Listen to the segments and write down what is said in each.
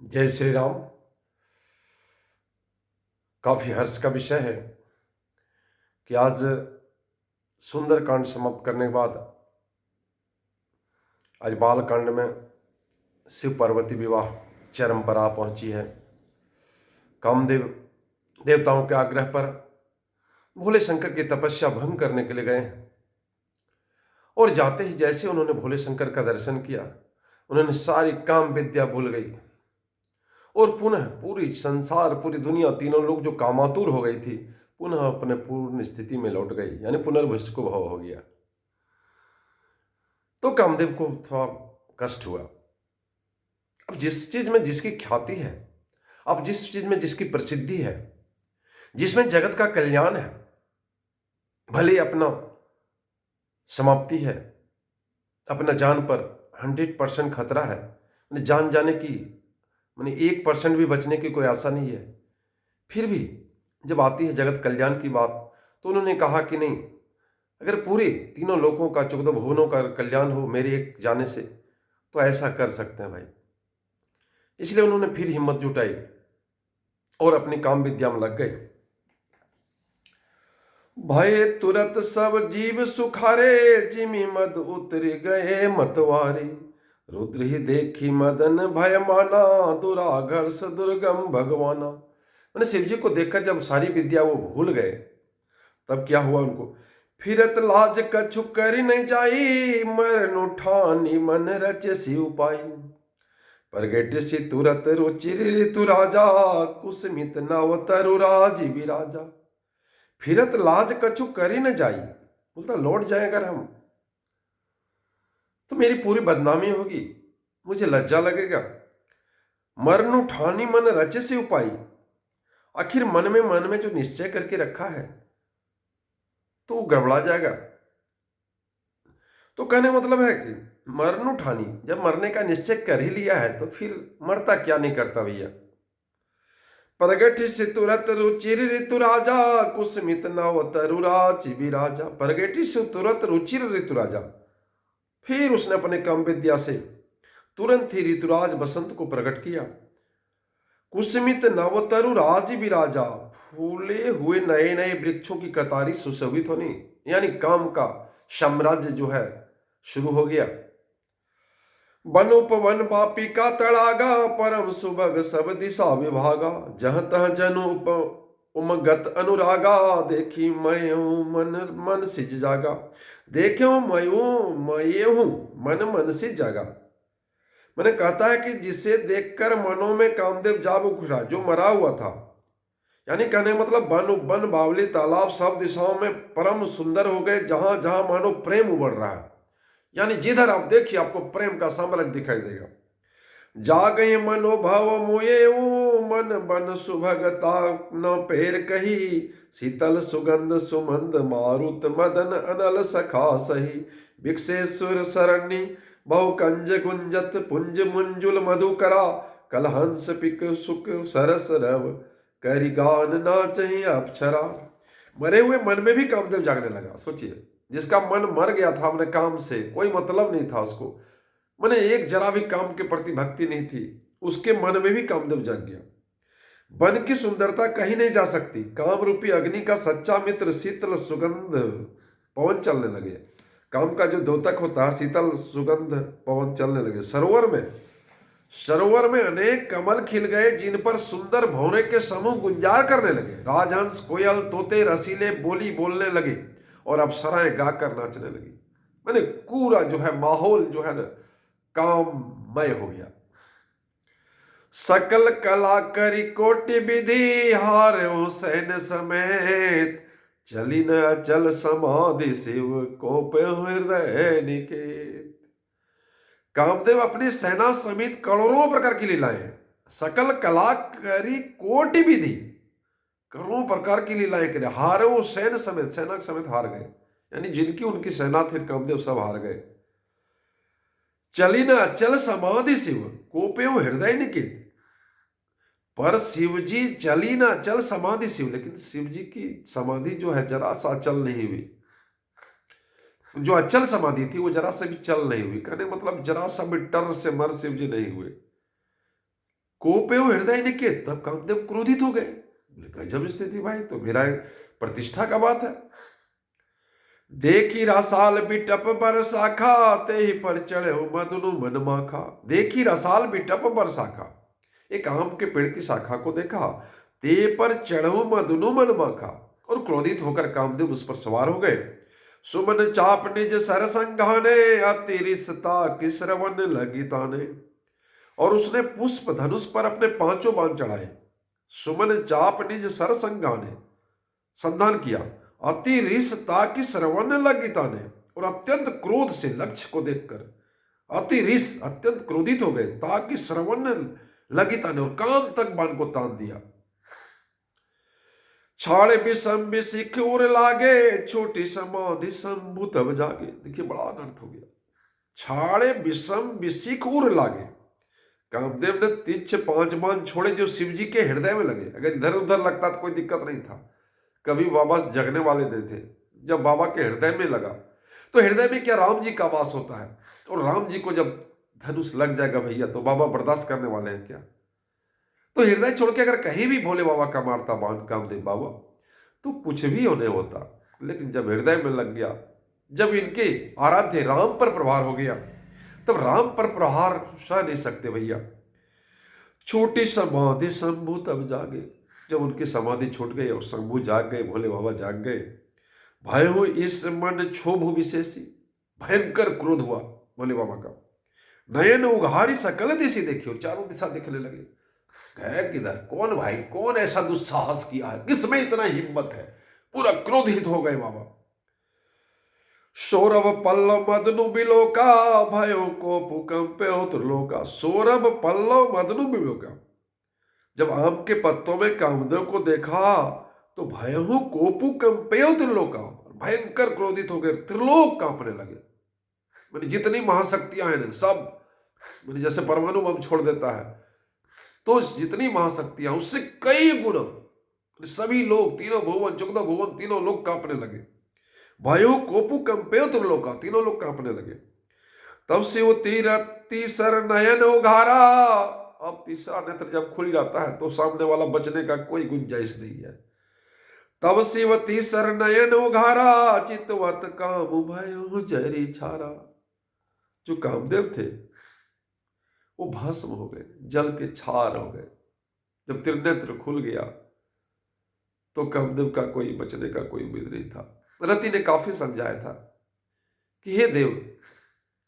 जय श्री राम। काफी हर्ष का विषय है कि आज सुंदरकांड समाप्त करने के बाद आज बालकांड में शिव पार्वती विवाह चरम पर आ पहुंची है। कामदेव देवताओं के आग्रह पर भोले शंकर की तपस्या भंग करने के लिए गए हैं और जाते ही जैसे उन्होंने भोले शंकर का दर्शन किया, उन्होंने सारी काम विद्या भूल गई और पुनः पूरी संसार, पूरी दुनिया, तीनों लोग जो कामातुर हो गई थी, पुनः अपने पूर्ण स्थिति में लौट गई, यानी पुनर्भुज को भाव हो गया। तो कामदेव को थोड़ा कष्ट हुआ। अब जिस चीज में जिसकी ख्याति है, अब जिस चीज में जिसकी प्रसिद्धि है, जिसमें जगत का कल्याण है, भले अपना समाप्ति है, अपना जान पर 100% खतरा है, मैंने जान जाने की, मैंने 1% भी बचने की कोई आशा नहीं है, फिर भी जब आती है जगत कल्याण की बात, तो उन्होंने कहा कि नहीं, अगर पूरे तीनों लोगों का, 14 भुवनों का कल्याण हो मेरे एक जाने से, तो ऐसा कर सकते हैं भाई। इसलिए उन्होंने फिर हिम्मत जुटाई और अपनी काम विद्या में लग गए। भय तुरत सब जीव सुखारे, जिमि मद उतरी गए मतवारी। रुद्र ही देखी मदन भय माना, दुराघर्ष दुर्गम भगवाना। मैंने शिव जी को देखकर जब सारी विद्या वो भूल गए, तब क्या हुआ उनको, फिरत लाज कछु करी नहीं जाई, मरण उठानी मन रचे सी उपाई। प्रगट सी तुरत रुचिर ऋतु राजा, कुसमित नव तरु राज विराजा। फिरत लाज कछु करी न जाई, बोलता लौट जाए अगर हम तो मेरी पूरी बदनामी होगी, मुझे लज्जा लगेगा। मरण उठानी मन रचे से उपाई, आखिर मन में जो निश्चय करके रखा है तो वो गड़बड़ा जाएगा। तो कहने मतलब है कि मरण उठानी, जब मरने का निश्चय कर ही लिया है तो फिर मरता क्या नहीं करता भैया। प्रगट से तुरत रुचिर ऋतु राजा, कुसमित नव तरुराज विराजा। प्रगट से तुरत रुचिर ऋतु राजा, फिर उसने अपने काम विद्या से तुरंत ही ऋतुराज बसंत को प्रकट किया। कुसमित नवतरु राज विराजा, फूले हुए नए नए वृक्षों की कतारी सुशोभित होनी, यानी काम का साम्राज्य जो है शुरू हो गया। वन उपवन बापी का तड़ागा, परम सुभग सब दिशा विभागा। जह तह जनु उमगत अनुरागा, देखी मयूं मन मन सिज जागा। देखो मयूं मन मन सिज जागा। मैंने कहता है कि जिसे देखकर मनों में कामदेव जाग उठा, जो मरा हुआ था, यानी कहने मतलब वन बावली तालाब सब दिशाओं में परम सुंदर हो गए, जहां जहां मानो प्रेम उबड़ रहा है, यानी जिधर आप देखिए आपको प्रेम का साम्राज्य दिखाई देगा। जागई मनोभव मोये मन बन सुभगता न पेर कही। शीतल सुगंध सुमंद मारुत मदन अनल सखा सही। विक्षेश्वर सरणी बहु कंज गुंजत पुंज मुंजुल मधुकरा। कलहंस पिक सुख सरस रव करि गान नाचहि अप्सरा। मरे हुए मन में भी कामदेव जागने लगा। सोचिए, जिसका मन मर गया था अपने काम से, कोई मतलब नहीं था उसको, मैंने एक जरा भी काम के प्रति भक्ति नहीं थी, उसके मन में भी कामदेव जाग गया। वन की सुंदरता कहीं नहीं जा सकती, काम रूपी अग्नि का सच्चा मित्र शीतल सुगंध पवन चलने लगे। काम का जो द्योतक होता है, शीतल सुगंध पवन चलने लगे। सरोवर में अनेक कमल खिल गए, जिन पर सुंदर भौरे के समूह गुंजार करने लगे। राजहंस कोयल तोते रसीले बोली बोलने लगे और अप्सराएं गाकर नाचने लगी। मैंने पूरा जो है माहौल जो है ना काममय हो गया। सकल कला करी कोटि विधि, हारे सैन्य समेत। चली न अचल समाधि शिव कोप हृदय निकेत। कामदेव अपनी सेना समेत करोड़ों प्रकार की लीलाएं, सकल कला करी कोटि विधि, करोड़ों प्रकार की लीलाएं करे। हारे वो सैन्य समेत, सेना समेत हार गए, यानी जिनकी उनकी सेना थी कामदेव सब हार गए। चली न अचल समाधि शिव कोपेव हृदय निकेत। पर शिव जी चली न अचल समाधि शिव, लेकिन शिव जी की समाधि जो है जरा सा अचल नहीं हुई। जो अचल समाधि थी वो जरा सा भी चल नहीं हुई, कहने मतलब जरा सा भी टर से मर शिव जी नहीं हुए। कोपेव हृदय निकेत, तब कामदेव क्रोधित हो गए। बोले गजब स्थिति भाई, तो मेरा प्रतिष्ठा का बात है। देखी रसाल बिटप बर शाखा, ते ही पर चढ़े हो मधुनु मन माखा। देखी रसाल बिटप बर शाखा, एक आम के पेड़ की शाखा को देखा। ते पर चढ़ो मधुनु मन माखा, और क्रोधित होकर कामदेव उस पर सवार हो गए। सुमन चाप निज सर संघाने, अति रिसता कि श्रवण लगी ताने। और उसने पुष्प धनुष पर अपने पांचों बाण चढ़ाए। सुमन चाप निज सर संघाने, संधान किया। अति रिस ताकि श्रवण लगी ताने, और अत्यंत क्रोध से लक्ष्य को देखकर अति रिस, अत्यंत क्रोधित हो गए। ताकि श्रवण लगी ताने, और कान तक बाण को तान दिया। छाड़े विषम विशिख उर लागे, छोटी समाधि शंभु तब जागे। देखिए बड़ा अनर्थ हो गया। छाड़े विषम विशिख उर लागे, कामदेव ने तीक्ष्ण 5 बाण छोड़े जो शिव जी के हृदय में लगे। अगर इधर उधर लगता तो कोई दिक्कत नहीं था, कभी बाबा जगने वाले नहीं थे। जब बाबा के हृदय में लगा, तो हृदय में क्या राम जी का वास होता है, और राम जी को जब धनुष लग जाएगा भैया, तो बाबा बर्दाश्त करने वाले हैं क्या? तो हृदय छोड़ के अगर कहीं भी भोले बाबा का मारता बाण कामदेव बाबा, तो कुछ भी होने होता। लेकिन जब हृदय में लग गया, जब इनके आराध्य राम पर प्रहार हो गया, तब राम पर प्रहार सह नहीं सकते भैया। छोटी समाधि शंभु तब जागे, जब उनकी समाधि छूट गई और शंभु जाग गए, भोले बाबा जाग गए। भय हो इस मन क्षोभ विशेषी, भयंकर क्रोध हुआ भोले बाबा का। नयन उघारी सकल दिशा देखी, और चारों दिशा देखने लगे। है किधर, कौन भाई, कौन ऐसा दुस्साहस किया है, किसमें इतना हिम्मत है? पूरा क्रोधित हो गए बाबा। सौरभ पल्लव मदनु बिलोका, भयो को भूकंपे त्रिलोका। सौरभ पल्लव मदनु बिलोका, जब आम के पत्तों में कामदेव को देखा, तो भयहु कोपु कंपेय त्रिलोका, भयंकर क्रोधित हो गए, त्रिलोक कांपने लगे। मैंने जितनी महाशक्तियां हैं सब, मैंने जैसे परमाणु बम छोड़ देता है, तो जितनी महाशक्तियां उससे कई गुना सभी लोग, तीनों भुवन, 14 भुवन, तीनों लोग कांपने लगे। वायु कोपु कंपेय त्रिलोका, तीनों लोग कांपने लगे। तब से वो तीसर नयन उघारा, अब तीसरा नेत्र जब खुल जाता है तो सामने वाला बचने का कोई गुंजाइश नहीं है। तब शिव तीसर नयन उघारा, चितवत काम भयो जरी छारा। जो कामदेव थे वो भस्म हो गए, जल के छार हो गए। जब त्रिनेत्र खुल गया तो कामदेव का कोई बचने का कोई उम्मीद नहीं था। रति ने काफी समझाया था कि हे देव,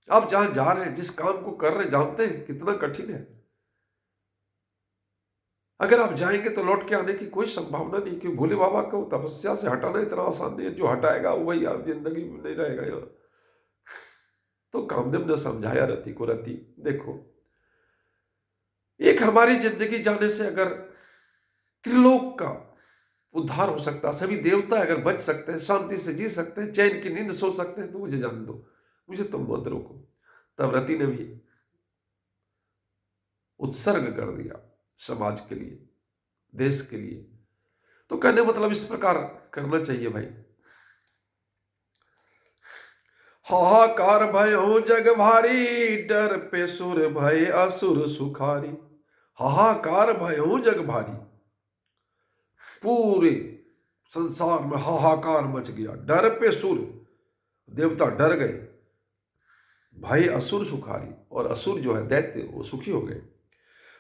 आप जहां जा रहे हैं, जिस काम को कर रहे हैं, जानते हैं कितना कठिन है। अगर आप जाएंगे तो लौट के आने की कोई संभावना नहीं, क्योंकि भोले बाबा को तपस्या से हटाना इतना आसान नहीं है। जो हटाएगा वही आप जिंदगी में नहीं रहेगा यहाँ। तो कामदेव ने समझाया रति को, रति देखो, एक हमारी जिंदगी जाने से अगर त्रिलोक का उद्धार हो सकता है, सभी देवता अगर बच सकते हैं, शांति से जी सकते हैं, चैन की नींद सो सकते हैं, तो मुझे जाने दो, मुझे तुम मत रोको। तब रति ने भी उत्सर्ग कर दिया समाज के लिए, देश के लिए। तो कहने मतलब इस प्रकार करना चाहिए भाई। हाहाकार भयो जग भारी, डर पे सुर भय असुर सुखारी। हाहाकार भयो जग भारी, पूरे संसार में हाहाकार मच गया। डर पे सुर, देवता डर गए। भय असुर सुखारी, और असुर जो है दैत्य, वो सुखी हो गए।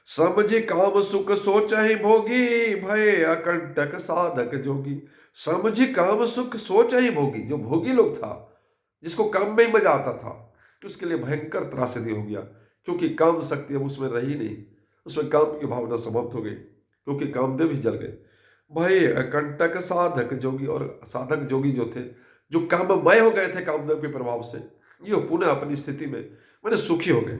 समझी काम सुख सोचहि भोगी, भय अकंटक साधक जोगी। समझी काम सुख सोचहि भोगी, जो भोगी लोग था, जिसको काम में ही मजा आता था, उसके लिए भयंकर त्रासदी हो गया, क्योंकि काम शक्ति अब उसमें रही नहीं। उसमें काम की भावना समाप्त हो गई, क्योंकि कामदेव ही जल गए। भय अकंटक साधक जोगी, और साधक जोगी जो थे, जो काममय हो गए थे कामदेव के प्रभाव से, ये पुनः अपनी स्थिति में मैंने सुखी हो गए।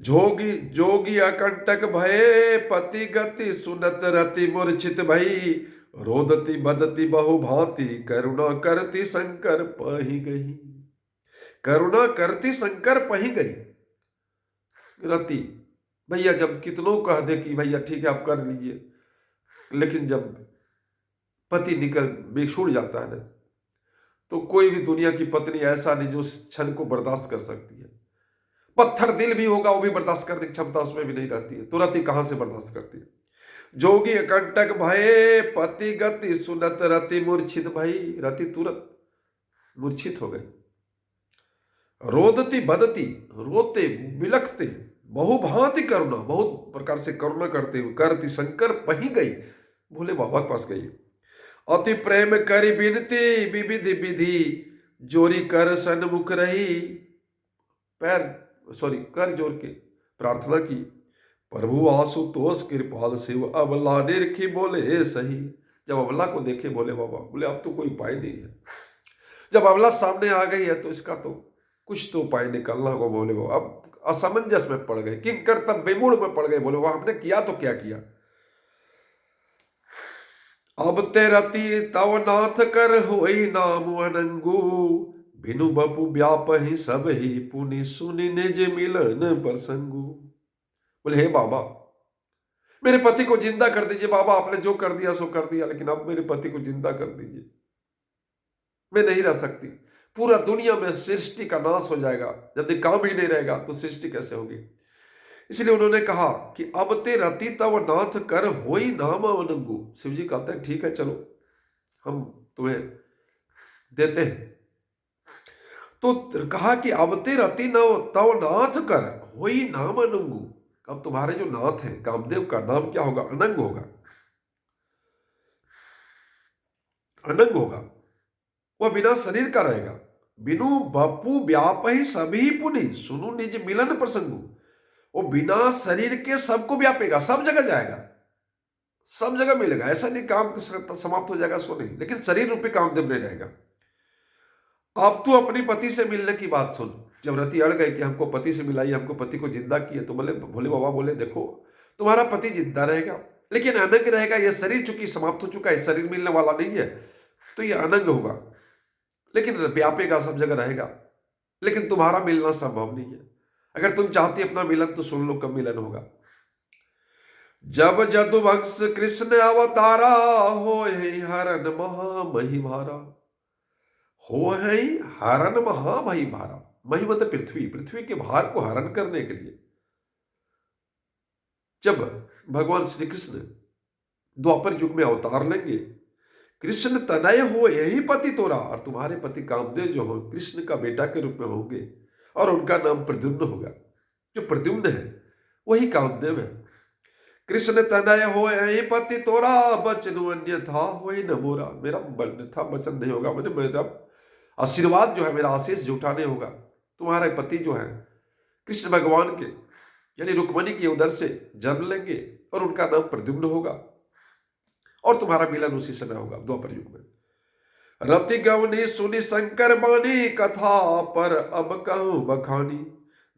जोगी जोगी अकंटक भये, पति गति सुनत रति मूर्छित भई। रोदती बदती बहु भांति, करुणा करती शंकर पही गई। करुणा करती शंकर पही गई। रति भैया जब कितनों कह दे कि भैया ठीक है आप कर लीजिए, लेकिन जब पति निकल बिछुड़ जाता है ना, तो कोई भी दुनिया की पत्नी ऐसा नहीं जो क्षण को बर्दाश्त कर सकती है। पत्थर दिल भी होगा वो भी बर्दाश्त करने की क्षमता उसमें भी नहीं रहती है, तो रति कहां से बर्दाश्त करती है। जोगी कंटक भये पति गति सुनत रति मूर्छित भई, रति तुरंत मूर्छित हो गई। रोदती बदती, रोते बिलखते, बहुभांति करुणा, बहुत प्रकार से करुणा करते हुए करती शंकर पही गई, भोले बाबा के पास गई। अति प्रेम करी बिनती विविधि विधि, जोरी कर सन्मुख रही, कर जोर के प्रार्थना की। प्रभु आशुतोष कृपाल शिव अबला निरखी बोले सही। जब अबला को देखे भोले बाबा बोले अब तो कोई उपाय नहीं है। जब अबला सामने आ गई है तो इसका तो कुछ तो उपाय निकलना होगा भोले बाबा। अब असमंजस में पड़ गए, किंकर तब बेमूड में पड़ गए भोले बाबा, हमने किया तो क्या किया। अब ते रति तव नाथ कर होई नाम अनंगू, बिनु बपु व्याप ही सब ही पुनि सुनि निज मिलन प्रसंगु। बोले हे बाबा मेरे पति को जिंदा कर दीजिए बाबा, आपने जो कर दिया सो कर दिया, लेकिन अब मेरे पति को जिंदा कर दीजिए, मैं नहीं रह सकती। पूरा दुनिया में सृष्टि का नाश हो जाएगा, यदि काम ही नहीं रहेगा तो सृष्टि कैसे होगी। इसलिए उन्होंने कहा कि अब ते रति तव नाथ कर होई नाम अनंगु। शिव जी कहते हैं ठीक है चलो हम तुम्हें देते हैं। तो कहा कि अब ते रति नव तव नाथ कर होई नाम अनंगु। अब तुम्हारे जो नाथ है कामदेव का नाम क्या होगा, अनंग होगा। अनंग होगा, वह बिना शरीर का रहेगा। बिनु बपु व्याप ही सभी पुनि सुनु निज मिलन प्रसंगु। वो बिना शरीर के सबको व्यापेगा, सब जगह जाएगा, सब जगह मिलेगा। ऐसा नहीं काम समाप्त हो जाएगा सो नहीं, लेकिन शरीर रूपी कामदेव नहीं रहेगा। अब तू अपनी पति से मिलने की बात सुन। जब रति अड़ गए कि हमको पति से मिलाइए, हमको पति को जिंदा किए, तो बोले भोले बाबा बोले देखो तुम्हारा पति जिंदा रहेगा लेकिन अनंग रहेगा। यह शरीर चूंकि समाप्त हो चुका है, शरीर मिलने वाला नहीं है, तो यह अनंग होगा लेकिन व्यापेगा, सब जगह रहेगा। लेकिन तुम्हारा मिलना संभव नहीं है। अगर तुम चाहती अपना मिलन तो सुन लो कब मिलन होगा। जब जदुवंश कृष्ण अवतारा हो हरण महामही भारा। हो है हरण महामही भारा, मही मतलब पृथ्वी, पृथ्वी के भार को हरण करने के लिए जब भगवान श्री कृष्ण द्वापर युग में अवतार लेंगे, कृष्ण तनय हो यही पति तोरा, और तुम्हारे पति कामदेव जो हो कृष्ण का बेटा के रूप में होंगे और उनका नाम प्रद्युम्न होगा। जो प्रद्युम्न है वही कामदेव है। कृष्ण तनय हो यही पति तोरा, बचनु अन्यथा होई न मोरा। मेरा अन्यथा वचन नहीं होगा, मैंने मेरा आशीर्वाद जो है, मेरा आशीष झूठा नहीं होगा। तुम्हारे पति जो है कृष्ण भगवान के यानी रुक्मणी के उदर से जन्म लेंगे और उनका नाम प्रद्युम्न होगा और तुम्हारा मिलन उसी समय होगा द्वापर युग में। रति गवनी सुनी शंकर बानी, कथा पर अब कहूं बखानी।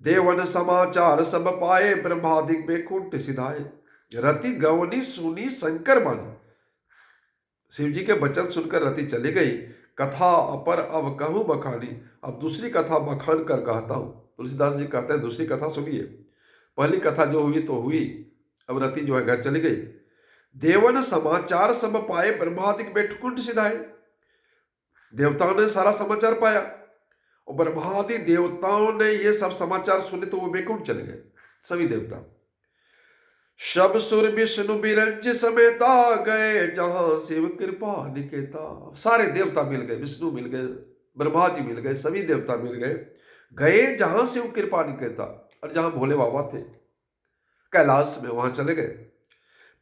देवन समाचार सब पाए, ब्रह्मादिक बेकुंठ सिधाए। रति गवनी सुनी शंकर बानी, शिव जी के वचन सुनकर रति चली गई। कथा अपर अब कहूं बखानी, अब दूसरी कथा बखान कर कहता हूं। तुलसीदास जी कहते हैं दूसरी कथा सुनिए, पहली कथा जो हुई तो हुई, अब रति जो है घर चली गई। देवन समाचार सब पाए, ब्रह्मादिक बेकुंठ सिधाए। देवताओं ने सारा समाचार पाया और ब्रह्मादि देवताओं ने ये सब समाचार सुने तो वो बेकुंठ चले गए सभी देवता। शब सुर विष्णु बिरंज समेता, गए जहां शिव कृपा निकेता। सारे देवता मिल गए, विष्णु मिल गए, ब्रह्मा जी मिल गए, सभी देवता मिल गए, गए जहां शिव कृपा निकेता। और जहां भोले बाबा थे कैलाश में वहां चले गए।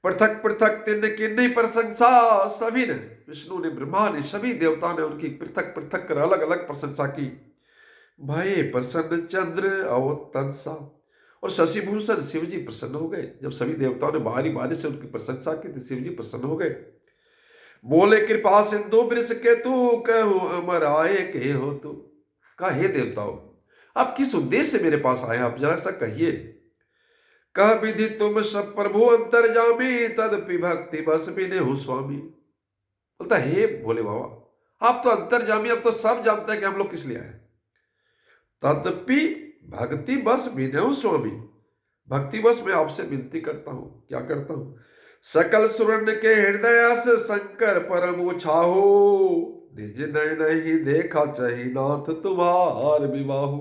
पृथक पृथक तिन्न किन्नी प्रशंसा, सभी ने, विष्णु ने, ब्रह्मा ने, सभी देवता ने उनकी पृथक पृथक कर अलग अलग प्रशंसा की। भय प्रसन्न चंद्र अवतंसा, और शशिभूषण शिव जी प्रसन्न हो गए। जब सभी देवताओं ने बारी बारी से उनकी प्रशंसा की तो शिव जी प्रसन्न हो गए। बोले कृपा सिंधु वृष के तू, कहूं अमर आए के हो तू। कहा हे देवताओं आप किस उद्देश्य से मेरे पास आए, आप जरा सा कहिए। कह विधि तुम सब प्रभु अंतर्जामी, तदपि भक्ति बस बिने हो स्वामी। बोलता हे भोले बाबा आप तो अंतर्जामी, अब तो सब जानते हैं कि हम लोग किस लिए आए। तदपि भक्ति बस विनय स्वामी, भक्ति बस मैं आपसे विनती करता हूं। क्या करता हूं। सकल सुवर्ण के हृदय से शंकर परम उछाहो, निज नयन ही देखा चाही नाथ तुम्हार विवाहु।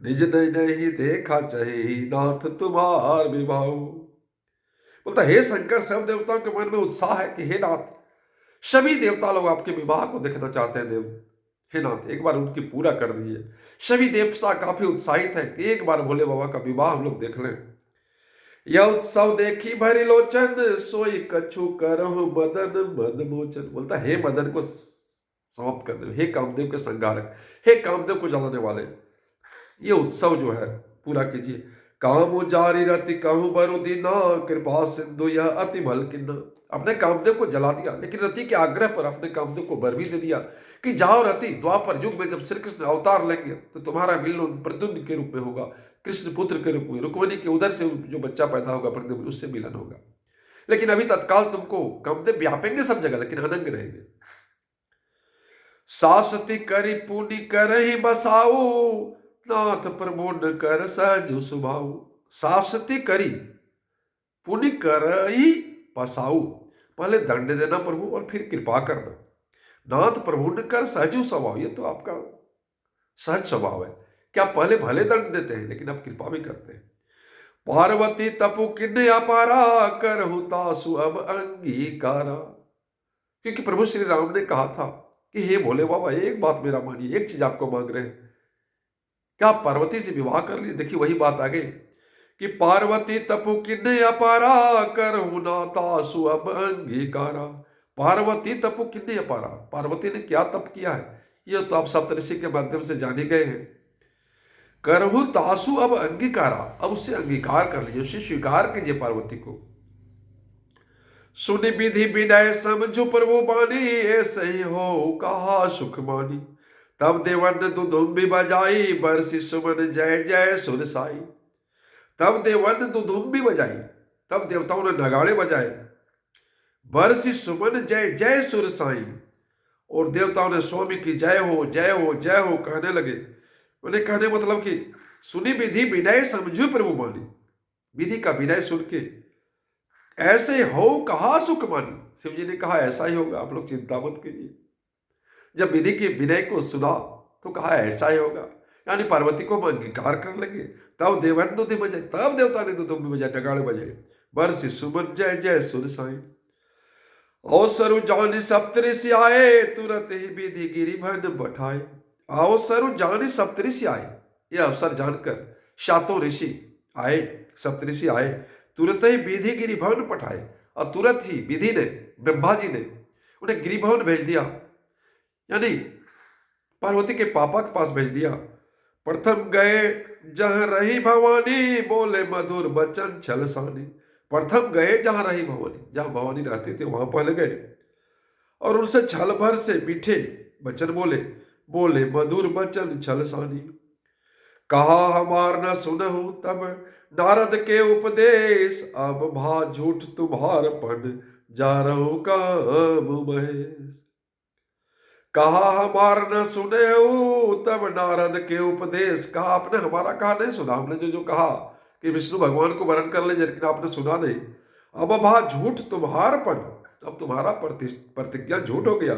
निज नहीं देखा चाहे नाथ तुम्हार विभाव। बोलता हे शंकर, सब देवताओं के मन में उत्साह है कि हे नाथ, सभी देवता लोग आपके विवाह को देखना चाहते हैं। देव हे नाथ, एक बार उनकी पूरा कर दीजिए। सभी देवता काफी उत्साहित है कि एक बार भोले बाबा का विवाह हम लोग देख लें। यह उत्सव देखी भरी लोचन, सोई कछु करहु मदन मद मोचन। बोलता हे मदन को समाप्त कर दे, हे कामदेव के संगारक, हे कामदेव को जलाने वाले, ये उत्सव जो है पूरा कीजिए। काम जारी रति कहूं बरु दीना, कृपा सिंधु यह अति भल किन्ना। अपने कामदेव को जला दिया, लेकिन रति के आग्रह पर अपने कामदेव को वर भी दे दिया कि जाओ रति, द्वापर युग में जब श्री कृष्ण अवतार लेंगे तो तुम्हारा मिलन प्रद्युम्न के रूप में होगा, कृष्ण पुत्र के रूप में, रुक्मिणी के उधर से जो बच्चा पैदा होगा प्रद्युम्न, उससे मिलन होगा। लेकिन अभी तत्काल तुमको कामदेव व्यापेंगे सब जगह, लेकिन अनंग रहेंगे। सासती करी पुनि करहि बसाऊ, नाथ प्रभु न कर सहज सुभाऊ। सासती करी पुनि करहि बसाऊ, पहले दंड देना प्रभु और फिर कृपा करना। नाथ प्रभु न कर सहज स्वभाव, ये तो आपका सहज स्वभाव है कि आप पहले भले दंड देते हैं लेकिन आप कृपा भी करते हैं। पार्वती तपु किन्ने अपारा, करहु तासु अब अंगीकारा। क्योंकि प्रभु श्री राम ने कहा था कि हे भोले बाबा, एक बात मेरा मानिए, एक चीज आपको मांग रहे हैं, क्या आप पार्वती से विवाह कर लिए। देखिए वही बात आ गई कि पार्वती तपु किन्ने अपारा, करहु ना तासु अब अंगीकारा। पार्वती तपु किन्ने अपारा, पार्वती ने क्या तप किया है ये तो आप सप्तऋषि के माध्यम से जाने गए हैं। करहु तासु अब अंगीकारा, अब उससे अंगीकार कर लीजिए, उससे स्वीकार कीजिए पार्वती को। सुनि विधि विनय समझु प्रभु बानी, ऐसे ही हो कहा सुख मानी। तब देवन दुधुम्बी बजाई, बरसी सुमन जय जय सुर साई। तब देवन दुधुम्बी बजाई, तब देवताओं ने नगाड़े बजाए, बरसी सुमन जय जय सुर साई, और देवताओं ने स्वामी की जय हो जय हो जय हो कहने लगे। उन्हें कहने मतलब कि सुनी विधि विनय समझू प्रभु मानी, विधि का विनय सुन के ऐसे हो कहा सुख मानी। शिव जी ने कहा ऐसा ही होगा, आप लोग चिंता मत कीजिए। जब विधि के विनय को सुना तो कहा ऐसा ही होगा, यानी पार्वती को हम अंगीकार कर लेंगे। तब देवन दुधि बजाए, तब देवता ने दुधुम्बी बजाए, नगाड़े बजाए, बरसी सुमन जय जय सुर साई। अवसरु जानि सप्तऋषि आए, तुरंत ही विधि गिरिभन बैठाए। अवसरु जानि सप्तऋषि आए, ये अवसर जानकर सातों ऋषि आए, सप्तऋषि आए, तुरंत ही विधि गिरिभवन पठाए, और तुरंत ही विधि ने, ब्रह्मा जी ने उन्हें गिरिभवन भेज दिया, यानी पार्वती के पापा के पास भेज दिया। प्रथम गए जहां रही भवानी, बोले मधुर बचन छल सानी। प्रथम गए जहां रही भवानी, जहां भवानी रहती थी वहां पहले गए, और उनसे छल भर से मीठे वचन बोले, बोले मधुर बचन छल सानी। कहा हमार न सुनहु तब नारद के उपदेश, अब भा झूठ तुम्हारपन जा रहूं काम महेश। कहा हमार न सुने हो तब नारद के उपदेश, कहा आपने हमारा कहा नहीं सुना, हमने जो जो कहा कि विष्णु भगवान को वरण कर ले, लेकिन आपने सुना नहीं। अब भा झूठ तुम्हारपन, अब तुम्हारा प्रतिज्ञा झूठ हो गया।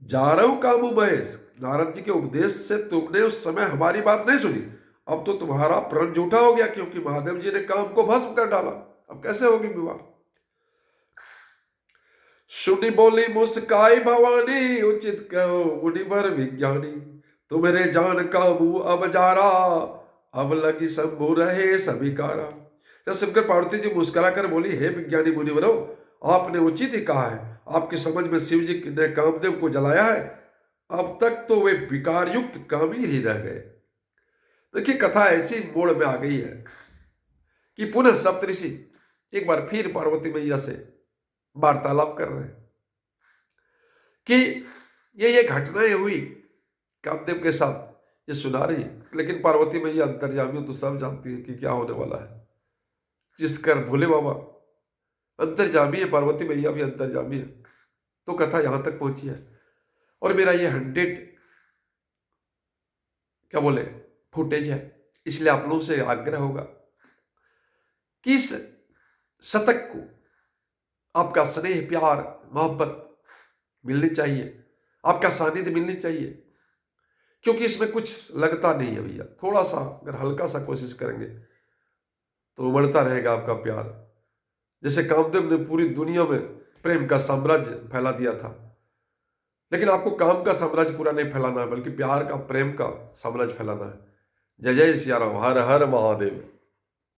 जा रहा हूं कामू महेश, नारद जी के उपदेश से तुमने उस समय हमारी बात नहीं सुनी, अब तो तुम्हारा प्रण झूठा हो गया, क्योंकि महादेव जी ने काम को भस्म कर डाला, अब कैसे होगी विवाह। सुनी बोली मुस्काई भवानी, उचित कहो मुनिवर विज्ञानी। तुम्हारे जान का मुंह अब जारा, अब लगी शंभु रहे सभी कारा। जब सुनकर पार्वती जी मुस्कुरा कर बोली, हे विज्ञानी मुनिवरो, आपने उचित ही कहा है, आपकी समझ में शिव जी ने कामदेव को जलाया है, अब तक तो वे विकार युक्त कामी ही रह गए। देखिए कथा ऐसी मोड़ में आ गई है कि पुनः सप्तऋषि एक बार फिर पार्वती मैया से वार्तालाप कर रहे हैं कि ये घटनाएं हुई कामदेव के साथ, ये सुना रही, लेकिन पार्वती मैया अंतर्यामी तो सब जानती है कि क्या होने वाला है। जिसकर भोले बाबा अंतर्यामी है, पार्वती मैया भी अंतर्यामी है। तो कथा यहां तक पहुंची है, और मेरा ये 100 क्या बोले फुटेज है, इसलिए आप लोगों से आग्रह होगा कि इस शतक को आपका स्नेह प्यार मोहब्बत मिलनी चाहिए, आपका सानिध्य मिलनी चाहिए, क्योंकि इसमें कुछ लगता नहीं है भैया। थोड़ा सा अगर हल्का सा कोशिश करेंगे तो उमड़ता रहेगा आपका प्यार। जैसे कामदेव ने पूरी दुनिया में प्रेम का साम्राज्य फैला दिया था, लेकिन आपको काम का साम्राज्य पूरा नहीं फैलाना है, बल्कि प्यार का, प्रेम का साम्राज्य फैलाना है। जय जय सिया राम, हर हर महादेव।